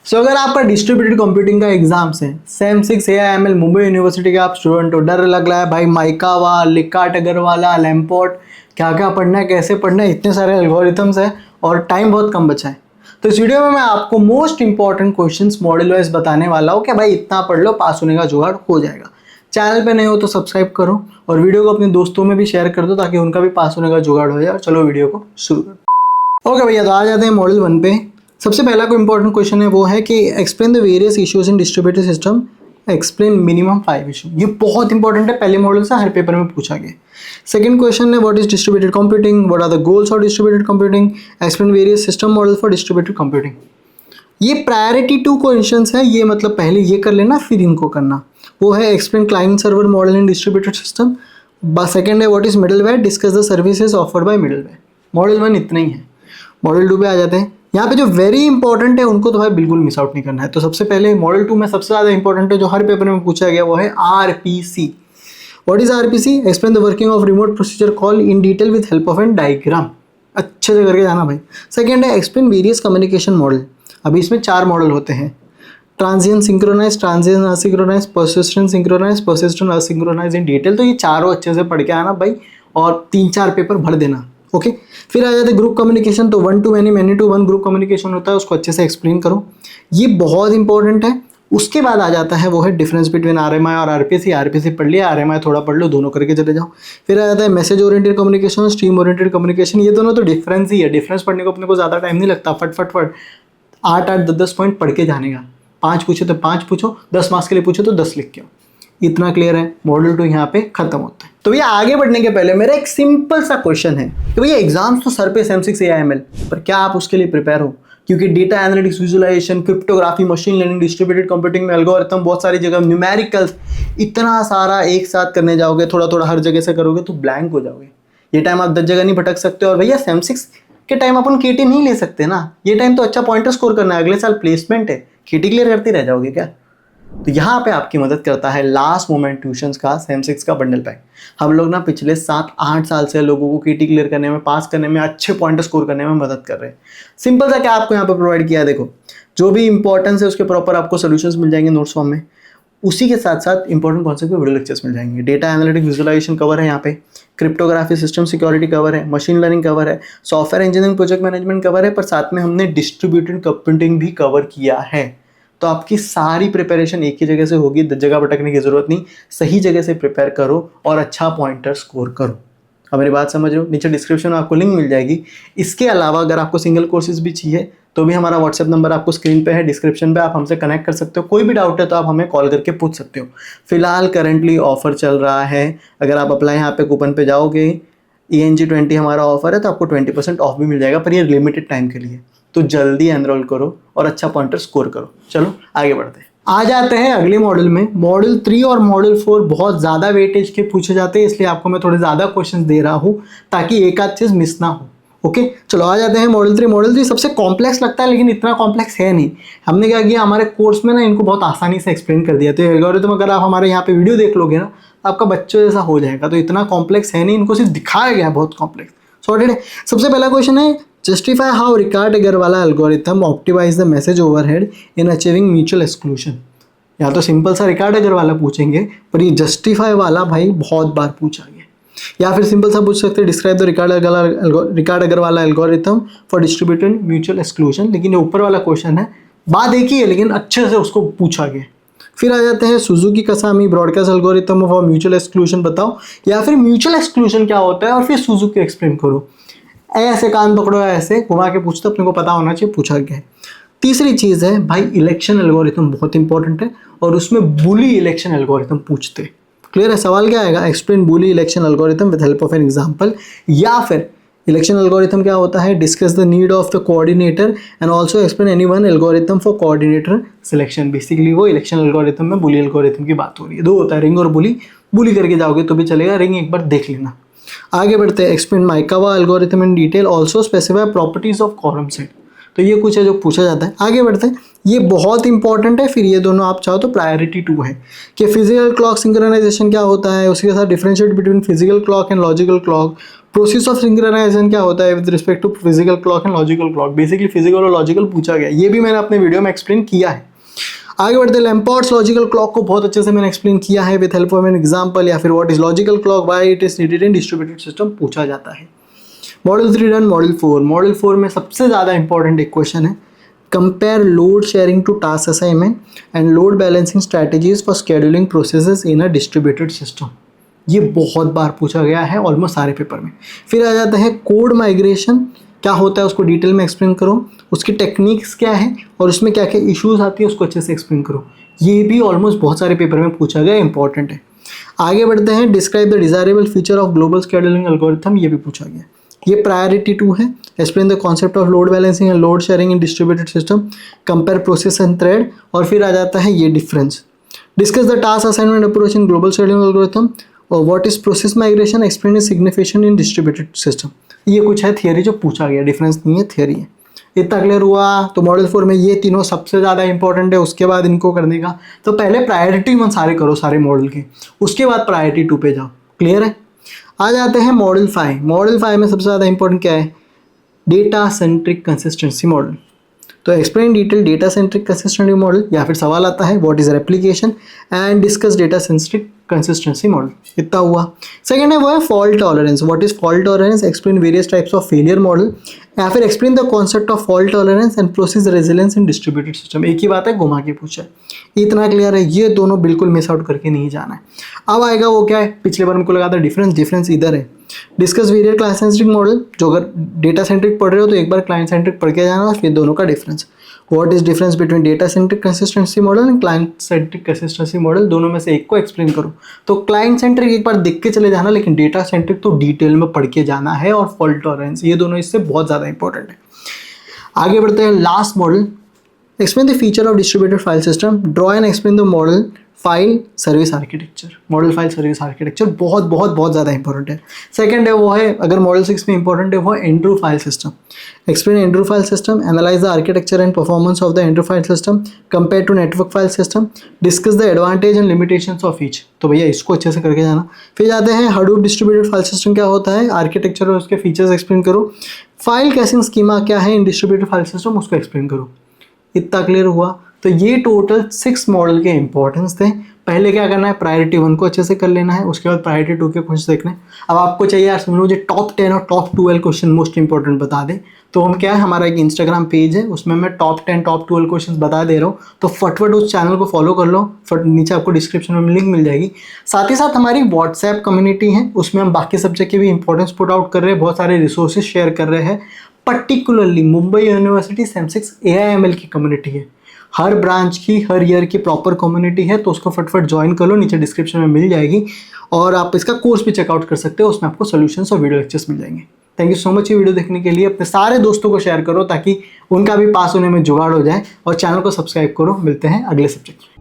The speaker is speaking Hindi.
सो अगर आपका डिस्ट्रीब्यूटेड कंप्यूटिंग का एग्जाम्स है, सेम 6 AIML मुंबई यूनिवर्सिटी के आप स्टूडेंट हो, डर लग रहा है भाई माइकावा, लिकाट अग्रवाला, लैम्पोर्ट, क्या क्या पढ़ना है, कैसे पढ़ना है, इतने सारे एल्गोरिथम्स है और टाइम बहुत कम बचा है। तो इस वीडियो में मैं आपको most important questions model wise बताने वाला हूँ कि भाई इतना पढ़ लो, पास होने का जुगाड़ हो जाएगा। चैनल पे नहीं हो तो सब्सक्राइब करो और वीडियो को अपने दोस्तों में भी शेयर कर दो ताकि उनका भी पास होने का जुगाड़ हो जाए। चलो वीडियो को शुरू करो। ओके भैया, तो आ जाते हैं मॉडल 1 पे। सबसे पहला कोई इंपॉर्टेंट क्वेश्चन है वो है कि explain the various issues in distributed system, explain minimum 5 issue. ये बहुत इंपॉर्टेंट है, पहले मॉडल से हर पेपर में पूछा गया। सेकंड क्वेश्चन है what is distributed computing, what are the goals of distributed computing, explain various system model for distributed computing. ये प्रायोरिटी 2 क्वेश्चंस है, ये मतलब पहले ये कर लेना फिर इनको करना। वो है एक्सप्लेन क्लाइंट सर्वर मॉडल इन डिस्ट्रीब्यूटेड सिस्टम। सेकंड है what is middleware, discuss the services offered by middleware. Model 1 इतना ही है। मॉडल 2 पे आ जाते हैं। यहाँ पे जो वेरी इंपॉर्टेंट है उनको तो भाई बिल्कुल मिस आउट नहीं करना है। तो सबसे पहले मॉडल 2 में सबसे ज़्यादा इंपॉर्टेंट है जो हर पेपर में पूछा गया, वो है RPC। What is RPC, explain the working of remote procedure call in detail with help of an diagram. अच्छे से करके जाना भाई। सेकेंड है एक्सप्लेन वेरियस कम्युनिकेशन मॉडल। अभी इसमें 4 मॉडल होते हैं, transient synchronise, transient asynchronise, persistent synchronise, persistent asynchronise in detail. तो ये चारों अच्छे से पढ़ के आना भाई और 3-4 पेपर भर देना। ओके फिर आ जाते हैं ग्रुप कम्युनिकेशन। तो 1 to many, many to 1 group communication होता है, उसको अच्छे से एक्सप्लेन करो, ये बहुत इंपॉर्टेंट है। उसके बाद आ जाता है वो है डिफरेंस बिटवीन RMI और RPC। RPC पढ़ लिया, RMI थोड़ा पढ़ लो, दोनों करके चले जाओ। फिर आ जाता है message oriented communication, stream oriented communication. ये दोनों तो डिफरेंस ही है, डिफरेंस पढ़ने को अपने को ज़्यादा टाइम नहीं लगता, फट 8-8, 10-10 पॉइंट पढ़ के जाने का। 5 पूछे तो 5 पूछो, 10 मार्क्स के लिए पूछो तो 10 लिख के आओ। इतना क्लियर है। मॉडल 2 यहाँ पे खत्म होता है। तो भैया आगे बढ़ने के पहले मेरा एक सिंपल सा क्वेश्चन है कि भैया एग्जाम्स तो सर पे सेम 6 AIML, पर क्या आप उसके लिए प्रिपेयर हो? क्योंकि data analytics, visualization, cryptography, machine learning, distributed computing में एल्गोरिथम, बहुत सारी जगह न्यूमेरिकल्स, इतना सारा एक साथ करने जाओगे, थोड़ा थोड़ा हर जगह से करोगे तो ब्लैंक हो जाओगे। ये टाइम आप 10 जगह नहीं भटक सकते। और भैया सेम 6 के टाइम अपन KT नहीं ले सकते ना, ये टाइम तो अच्छा पॉइंटर स्कोर करना है, अगले साल प्लेसमेंट है, KT क्लियर करते रह जाओगे क्या? तो यहाँ पे आपकी मदद करता है लास्ट मोमेंट ट्यूशंस का सेम 6 का बंडल पैक। हम लोग ना पिछले 7-8 साल से लोगों को KT क्लियर करने में, पास करने में, अच्छे पॉइंट स्कोर करने में मदद कर रहे हैं। सिंपल सा क्या आपको यहाँ पे प्रोवाइड किया है, देखो जो भी इंपॉर्टेंस है उसके प्रॉपर आपको सोल्यूशंस मिल जाएंगे नोट्स फॉर्म में। उसी के साथ साथ इंपॉर्टेंट कॉन्सेप्ट के वीडियो लेक्चर्स मिल जाएंगे। डेटा एनालिटिक्स, विजुअलाइजेशन कवर है यहाँ पे, क्रिप्टोग्राफी, सिस्टम सिक्योरिटी कवर है, मशीन लर्निंग कवर है, software engineering, project management cover है, पर साथ में हमने डिस्ट्रीब्यूटेड कंप्यूटिंग भी कवर किया है। तो आपकी सारी प्रिपरेशन एक ही जगह से होगी, 10 जगह भटकने की जरूरत नहीं। सही जगह से प्रिपेयर करो और अच्छा पॉइंटर स्कोर करो। अब मेरी बात समझ रहे हो? नीचे डिस्क्रिप्शन में आपको लिंक मिल जाएगी। इसके अलावा अगर आपको सिंगल कोर्सेज भी चाहिए तो भी हमारा व्हाट्सएप नंबर आपको स्क्रीन पे है, डिस्क्रिप्शन पे, आप हमसे कनेक्ट कर सकते हो। कोई भी डाउट है तो आप हमें कॉल करके पूछ सकते हो। फिलहाल करंटली ऑफर चल रहा है, अगर आप अप्लाई यहाँ पे कूपन पे जाओगे, ENG20 हमारा ऑफर है, तो आपको 20% ऑफ भी मिल जाएगा, पर ये लिमिटेड टाइम के लिए। तो जल्दी एनरोल करो और अच्छा पॉइंटर स्कोर करो। चलो आगे बढ़ते हैं। आ जाते हैं अगले मॉडल में। मॉडल 3 और मॉडल 4 बहुत ज़्यादा वेटेज के पूछे जाते हैं, इसलिए आपको मैं थोड़े ज़्यादा क्वेश्चंस दे रहा हूँ ताकि एक आध चीज़ मिस ना हो। ओके चलो आ जाते हैं मॉडल 3। मॉडल 3 सबसे कॉम्प्लेक्स लगता है लेकिन इतना कॉम्प्लेक्स है नहीं। हमने क्या किया, हमारे कोर्स में ना इनको बहुत आसानी से एक्सप्लेन कर दिया। तो एल्गोरिथम अगर आप हमारे यहाँ पे वीडियो देख लोगे ना, आपका बच्चों जैसा हो जाएगा। तो इतना कॉम्प्लेक्स है नहीं, इनको सिर्फ दिखाया गया बहुत कॉम्प्लेक्स। सॉर्टेड है। सबसे पहला क्वेश्चन है justify how Ricart Agrawala algorithm optimize the message overhead in achieving mutual exclusion. या तो सिंपल सा रिकार्ड अग्रवाला पूछेंगे, पर ये जस्टिफाई वाला भाई बहुत बार पूछा गया। या फिर सिंपल सा पूछ सकते हैं describe the record Agrawala algorithm for distributed mutual exclusion. लेकिन ये ऊपर वाला क्वेश्चन है, बात एक ही है लेकिन अच्छे से उसको पूछा गया। फिर आ जाते हैं Suzuki Kasami broadcast algorithm for mutual exclusion बताओ, या फिर म्यूचुअल एक्सक्लूजन क्या होता है और फिर सुजुकी एक्सप्लेन करो। ऐसे कान पकड़ो, ऐसे घुमा के पूछते, अपने को पता होना चाहिए पूछा गया है। तीसरी चीज़ है भाई इलेक्शन एल्गोरिथम बहुत इंपॉर्टेंट है और उसमें बुली इलेक्शन एल्गोरिथम पूछते। क्लियर है? सवाल क्या आएगा, explain bully election algorithm with help of an example. या फिर इलेक्शन एल्गोरिथम क्या होता है, discuss the need of the coordinator and also explain any one algorithm for coordinator selection. Basically वो इलेक्शन एल्गोरिथम में बुली एल्गोरिथम की बात हो रही है। 2 होता है, रिंग और बुली। बुली करके जाओगे तो भी चलेगा, रिंग एक बार देख लेना। आगे बढ़ते हैं। Explain Maekawa algorithm in detail, also specify properties of column set. तो ये कुछ है जो पूछा जाता है। आगे बढ़ते हैं, ये बहुत इंपॉर्टेंट है। फिर ये दोनों आप चाहो तो प्रायोरिटी 2 है कि फिजिकल क्लॉक सिंक्रोनाइजेशन क्या होता है, उसके साथ differentiate between physical clock and logical clock, process of synchronization क्या होता है with respect to physical clock and logical clock. Basically physical और लॉजिकल पूछा गया, ये भी मैंने अपने वीडियो में एक्सप्लेन किया है। आगे बढ़ते हैं, लैम्पर्ट्स लॉजिकल क्लॉक को बहुत अच्छे से मैंने एक्सप्लेन किया है with help of an example, या फिर what is logical clock, why it is needed in distributed system पूछा जाता है। Model 3 done. मॉडल 4, मॉडल 4 में सबसे ज़्यादा इंपॉर्टेंट एक क्वेश्चन है, compare load sharing to task assignment and load balancing strategies for scheduling processes in a distributed system. ये बहुत बार पूछा गया है ऑलमोस्ट सारे पेपर में। फिर आ जाता है कोड माइग्रेशन क्या होता है, उसको डिटेल में एक्सप्लेन करो, उसकी टेक्निक्स क्या है और उसमें क्या क्या इश्यूज आती है उसको अच्छे से एक्सप्लेन करो। ये भी ऑलमोस्ट बहुत सारे पेपर में पूछा गया, इंपॉर्टेंट है। आगे बढ़ते हैं, describe the desirable feature of global scheduling algorithm, ये भी पूछा गया। ये प्रायोरिटी 2 है, explain the concept of load balancing and load sharing in distributed system, compare process and thread. और फिर आ जाता है ये difference, discuss the task assignment approach in global scheduling algorithm और what is process migration, explain its signification in distributed system. ये कुछ है थियरी जो पूछा गया, डिफरेंस नहीं है, थियरी है। इतना क्लियर हुआ। तो मॉडल 4 में ये तीनों सबसे ज़्यादा इंपॉर्टेंट है, उसके बाद इनको करने का तो पहले प्रायोरिटी 1 सारे करो सारे मॉडल के, उसके बाद प्रायोरिटी 2 पे जाओ। क्लियर है। आ जाते हैं मॉडल 5। मॉडल 5 में सबसे ज़्यादा इंपॉर्टेंट क्या है, डेटा सेंट्रिक कंसिस्टेंसी मॉडल। तो explain detail data centric consistency model, या फिर सवाल आता है what is replication and discuss data centric consistency model. इतना हुआ। सेकंड है वो है fault tolerance, what is fault tolerance, explain various types of failure model, या फिर explain the concept of fault tolerance and process resilience in distributed system. एक ही बात है, घुमा के पूछा है। इतना क्लियर है, ये दोनों बिल्कुल मिस आउट करके नहीं जाना है। अब आएगा वो क्या है, पिछले बार हमको लगा था डिफरेंस इधर है। Discuss various client centric model, जो अगर डेटा सेंट्रिक पढ़ रहे हो तो एक बार क्लाइंट सेंट्रिक पढ़ के जाना और फिर दोनों का difference. What is difference between data centric consistency model and client centric consistency model, दोनों में से एक को एक्सप्लेन करो। तो क्लाइंट सेंट्रिक एक बार देख के चले जाना, लेकिन डेटा सेंट्रिक तो डिटेल में पढ़ के जाना है, और फॉल्ट टॉलरेंस, ये दोनों इससे बहुत ज़्यादा इंपॉर्टेंट है। आगे बढ़ते हैं, last model, explain the feature of distributed file system, draw and explain the model file service architecture. Model file service architecture बहुत बहुत बहुत ज़्यादा इंपॉर्टेंट है। सेकंड है वो है, अगर मॉडल 6 में इंपॉर्टेंट है वो है Andrew file system, explain Andrew file system, analyze the architecture and performance of the Andrew file system compare to network file system, discuss the advantage and limitations of each. तो भैया इसको अच्छे से करके जाना। फिर जाते हैं हडूप डिस्ट्रीब्यूटेड फाइल सिस्टम क्या होता है, आर्किटेक्चर और उसके फीचर्स एक्सप्लेन करो, फाइल कैशिंग स्कीमा क्या है इन डिस्ट्रीब्यूटेड फाइल सिस्टम, उसको एक्सप्लेन करो। इतना क्लियर हुआ। तो ये टोटल 6 मॉडल के इंपॉर्टेंस थे। पहले क्या करना है, प्रायोरिटी 1 को अच्छे से कर लेना है, उसके बाद प्रायोरिटी 2 के क्वेश्चन देखने। अब आपको चाहिए यार समझो मुझे टॉप 10 और टॉप 12 क्वेश्चन मोस्ट इंपॉर्टेंट बता दे, तो हम क्या है, हमारा एक इंस्टाग्राम पेज है, उसमें मैं टॉप 10 टॉप 12 क्वेश्चन बता दे रहा हूँ। तो फटफट उस चैनल को फॉलो कर लो, नीचे आपको डिस्क्रिप्शन में लिंक मिल जाएगी। साथ ही साथ हमारी व्हाट्सएप कम्युनिटी है, उसमें हम बाकी सब्जेक्ट की भी इंपॉर्टेंस पुट आउट कर रहे हैं, बहुत सारे रिसोर्सेज शेयर कर रहे हैं। Particularly Mumbai university SEM6 AIML की कम्युनिटी है, हर ब्रांच की हर ईयर की प्रॉपर कम्युनिटी है, तो उसको फटफट ज्वाइन कर लो, नीचे डिस्क्रिप्शन में मिल जाएगी। और आप इसका कोर्स भी चेकआउट कर सकते हो, उसमें आपको सॉल्यूशंस और वीडियो लेक्चर्स मिल जाएंगे। थैंक यू सो मच ये वीडियो देखने के लिए। अपने सारे दोस्तों को शेयर करो ताकि उनका भी पास होने में जुगाड़ हो जाए, और चैनल को सब्सक्राइब करो। मिलते हैं अगले सब्जेक्ट में।